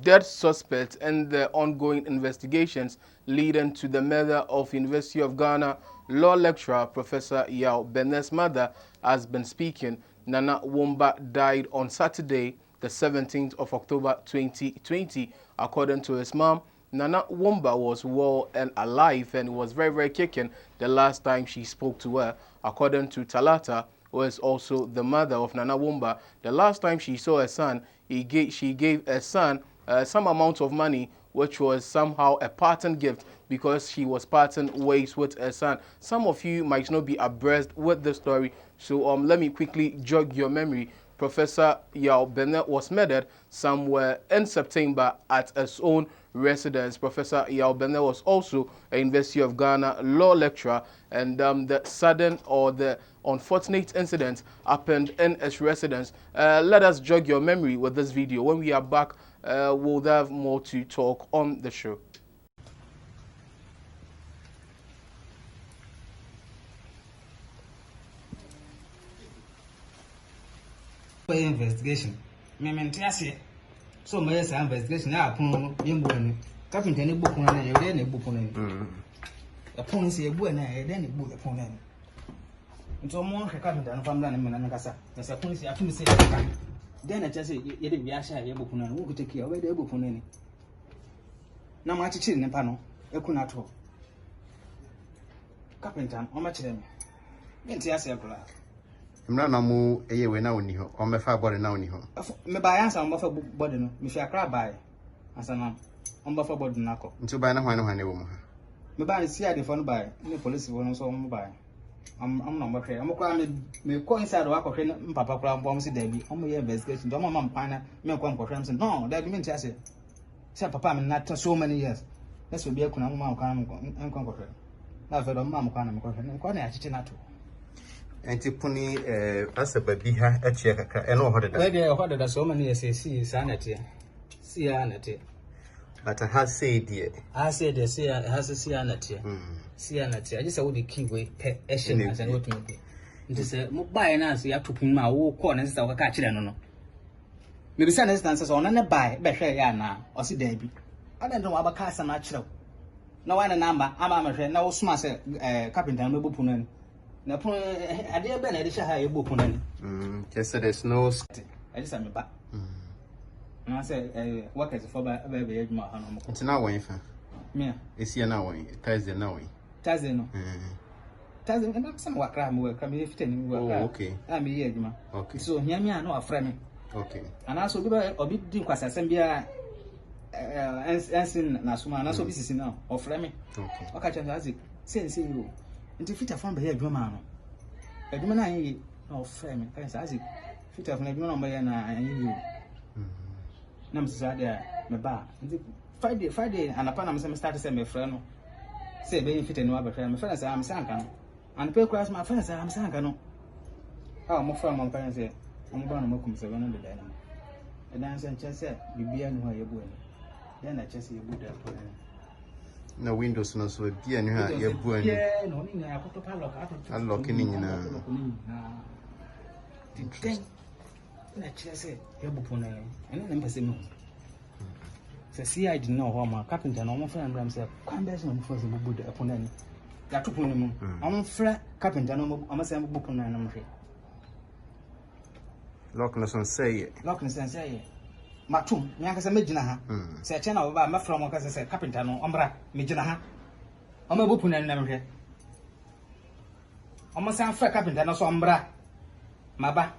Dead suspect and the ongoing investigations leading to the murder of University of Ghana law lecturer Professor Yao Benes' mother has been speaking. Nana Womba died on Saturday, the 17th of October 2020. According to his mom, Nana Womba was well and alive and was very kicking the last time she spoke to her. According to Talata, who is also the mother of Nana Womba, the last time she saw her son, she gave her son some amount of money, which was somehow a parting gift because she was parting ways with her son. Some of you might not be abreast with the story, so let me quickly jog your memory. Professor Yao Bennett was murdered somewhere in September at his own residence. Professor Yao Bennett was also a University of Ghana law lecturer, and the sudden or the unfortunate incident happened in his residence. Let us jog your memory with this video. When we are back, we'll have more to talk on the show. Investigation. So my investigation now upon young Captain any book on any book on upon say a book and then a book upon them. And so more captain than from Lanamasa. As a policy, I can say, then I just say, you didn't be a book on who could take care of the book on any. No much chilling in panel, you could not talk. Captain, how much them? Ain't yes, Mra na mu eye we na oni ho o me fa body na oni ho me ba ya nsa mo fa body no me fi akra ba asa na o ba fa body na ko nti ba na hwane wo mu ha me ba ni si ade fo no ba ni police wo no so mo ba am na mo hwe am kwa me ko inside wa ko hwe mpapa kra mbo mo si da bi o mo ye investigation do mo ma mpan na me ko hwe am se no da bi me ntia se papa me na so many years let's be akuna mo ma ko an ko hwe na fe do mo ma ko na mo hwe ko na ya chichi na to enti puni asaba bi ha achie kakra eno ho deda we dey ho deda so many years see sanate see anate but ha say die see has see anate see anate I just say we the key way pe ehye na say what me nti say mo buy na so ya topun ma wo call na sister ka kire no no me bi say na instance so ona ne buy be hwe ya na o si dan bi adan don wa ba ka asa na kire na wa na number ama ma hwe na wo suma say carpenter no bopu no na pon ade be na de sha ha ye bopu no just there's no I just am ba na say workers for ba be adwuma ha no mo nti na won fa me esi na won Thursday na won Thursday no Thursday na some wakra me fitani wakra okay me ye adwuma okay so hia me na afra me okay ana so obi di nkwasasem bia ensin na suma na so bi sisi na ofra me okay waka chanza azi sense yo nti fita fon be ye adwuma no adwuma na yin na ofra me kan sa azi fita fon adwuma na mba ye na yin yo na msisa de me ba nti Friday anapa na me start say me frɛ no say be yin fita ni wa be frɛ me frɛ say am sanka no and pe class ma frɛ say am sanka no mo frɛ mo kan say mo ba no makum say no de da na e dan say nche say bibia ni ho ye bu ani then na che say ye bu da to na windows no so bia ni ha ye bu ani yeah no ni na akoto pa lock unlock ni nyina den na che say ye bu po na ene na mpese mu se si I didn't know how my carpenter no mo friend am say kwan be so mo fo so bu da po na ni ya to po ni mu am fra carpenter no mo am say bu po na na mo hwe lock no son say matum me aka say megina ha se che na ba ma fra mo ka say carpenter no ombra megina ha o ma bu po na na mo hwe o ma say fra carpenter no so ombra maba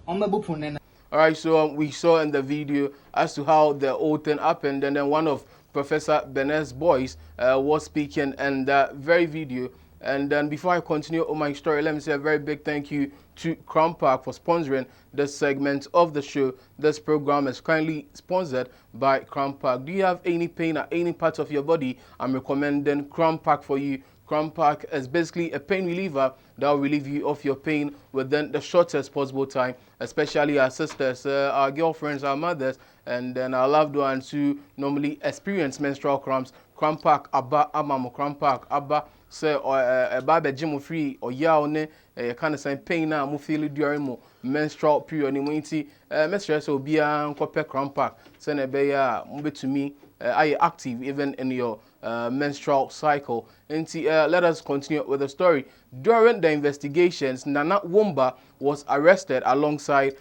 o ma bu po na. All right, so we saw in the video as to how the whole thing happened, and then one of Professor Benet's boys was speaking in that very video. And then before I continue on my story, let me say a very big thank you to Crown Park for sponsoring this segment of the show. This program is kindly sponsored by Crown Park. Do you have any pain at any part of your body? I'm recommending Crown Park for you. Crown Park is basically a pain reliever that will relieve you of your pain within the shortest possible time, especially our sisters, our girlfriends, our mothers, and then our loved ones who normally experience menstrual cramps. Crampark Abba Amamo Crampark Abba say or Baba Jim free or yaone kind of same pain now mo feel during mo menstrual period ni mo nti menstrual so bia nkope Crampark say na be ya mo betumi are you active even in your menstrual cycle? And let us continue with the story. During the investigations, Nana Womba was arrested alongside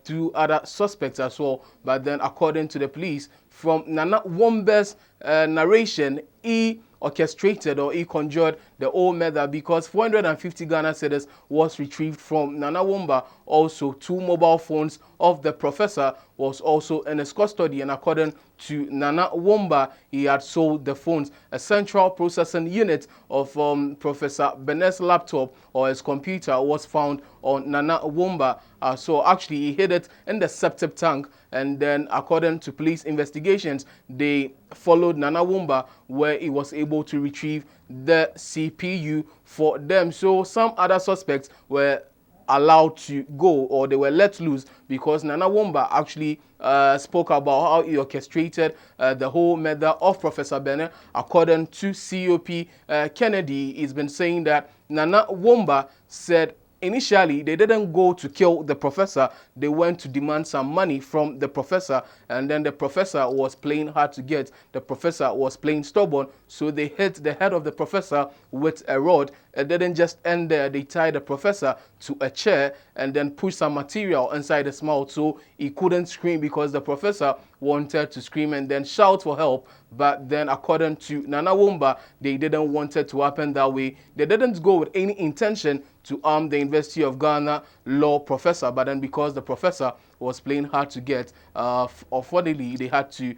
2 other suspects as well. But then, according to the police, from Nana Womba's narration, he orchestrated or he conjured the whole matter because 450 Ghana cedis was retrieved from Nana Womba. Also, 2 mobile phones of the professor was also in his custody, and according to Nana Womba, he had sold the phones. A central processing unit of Professor Benet's laptop or his computer was found on Nana Womba. So actually he hid it in the septic tank, and then according to police investigations, they followed Nana Womba where he was able to retrieve the CPU for them. So some other suspects were allowed to go, or they were let loose, because Nana Womba actually spoke about how he orchestrated the whole matter of Professor Bennett. According to COP Kennedy, he's been saying that Nana Womba said initially they didn't go to kill the professor, they went to demand some money from the professor, and then the professor was playing hard to get, the professor was playing stubborn, so they hit the head of the professor with a rod. It didn't just end there, they tied the professor to a chair and then pushed some material inside his mouth so he couldn't scream, because the professor wanted to scream and then shout for help. But then according to Nana Womba, they didn't want it to happen that way. They didn't go with any intention to arm the University of Ghana law professor, but then because the professor was playing hard to get, unfortunately they had to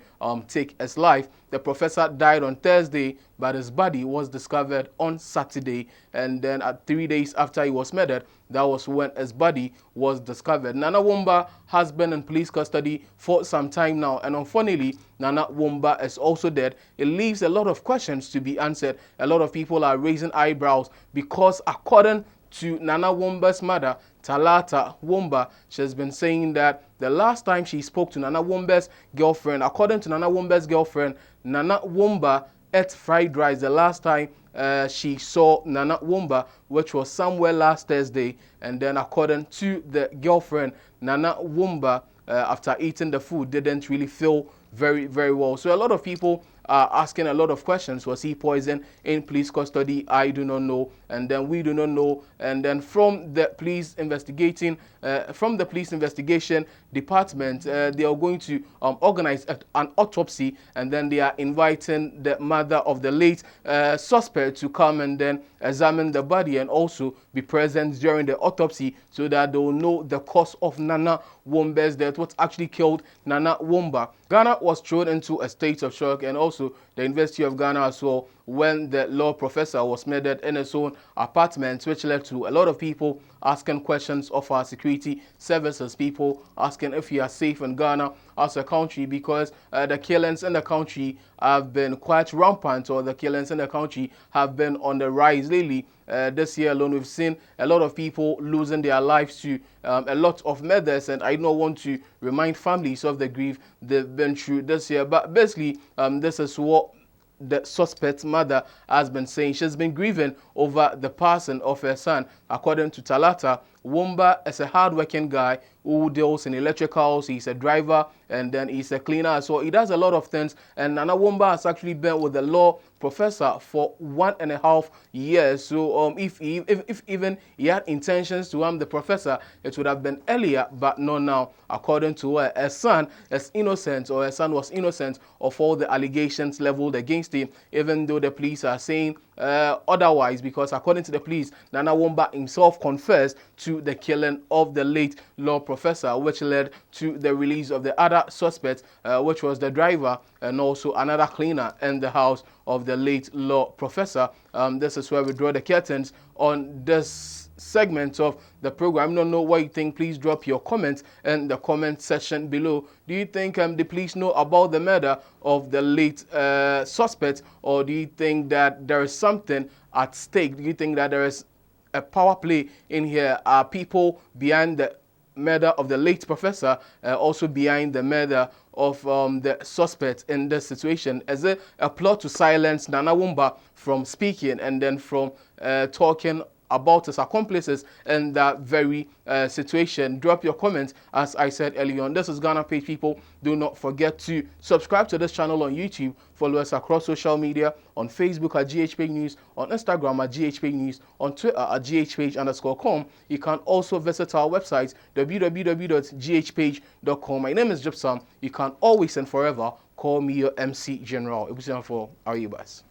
take his life. The professor died on Thursday, but his body was discovered on Saturday, and then 3 days after he was murdered, that was when his body was discovered. Nana Womba has been in police custody for some time now, and unfortunately, Nana Womba is also dead. It leaves a lot of questions to be answered. A lot of people are raising eyebrows because according to Nana Womba's mother, Talata Womba, she's been saying that the last time she spoke to Nana Womba's girlfriend, according to Nana Womba's girlfriend, Nana Womba ate fried rice the last time she saw Nana Womba, which was somewhere last Thursday. And then according to the girlfriend, Nana Womba, after eating the food, didn't really feel very well. So a lot of people are asking a lot of questions. Was he poisoned in police custody? I do not know, and then we do not know. And then from the police investigation department, they are going to organize an autopsy, and then they are inviting the mother of the late suspect to come and then examine the body and also be present during the autopsy, so that they will know the cause of Nana Womba's death, what actually killed Nana Womba. Ghana was thrown into a state of shock, and also the University of Ghana as well, when the law professor was murdered in his own apartment, which led to a lot of people asking questions of our security services, people asking if we are safe in Ghana as a country, because the killings in the country have been quite rampant, or the killings in the country have been on the rise lately. This year alone, we've seen a lot of people losing their lives to a lot of murders, and I don't want to remind families of the grief they've been through this year. But basically, this is what the suspect's mother has been saying. She's been grieving over the passing of her son. According to Talata, Womba is a hard-working guy who deals in electricals. He's a driver, and then he's a cleaner. So he does a lot of things. And Nana Womba has actually been with the law professor for 1.5 years. So if even he had intentions to harm the professor, it would have been earlier, but not now. According to her, her son is innocent, or her son was innocent of all the allegations leveled against him, even though the police are saying otherwise, because according to the police, Nana Womba himself confessed to the killing of the late law professor, which led to the release of the other suspect, which was the driver and also another cleaner in the house of the late law professor. This is where we draw the curtains on this segment of the program. I don't know what you think. Please drop your comments in the comment section below. Do you think the police know about the murder of the late suspect, or do you think that there is something at stake? Do you think that there is a power play in here? Are people behind the murder of the late professor also behind the murder of the suspect in this situation? Is it a plot to silence Nana Wumba from speaking and then from talking about his accomplices in that very situation? Drop your comments. As I said earlier on, this is Ghana Page people. Do not forget to subscribe to this channel on YouTube. Follow us across social media, on Facebook at GhPage News, on Instagram at GhPage News, on Twitter at GhPage_com. You can also visit our website www.ghpage.com. My name is Gypsum. You can always and forever call me your MC General. It was for P0IS0NING.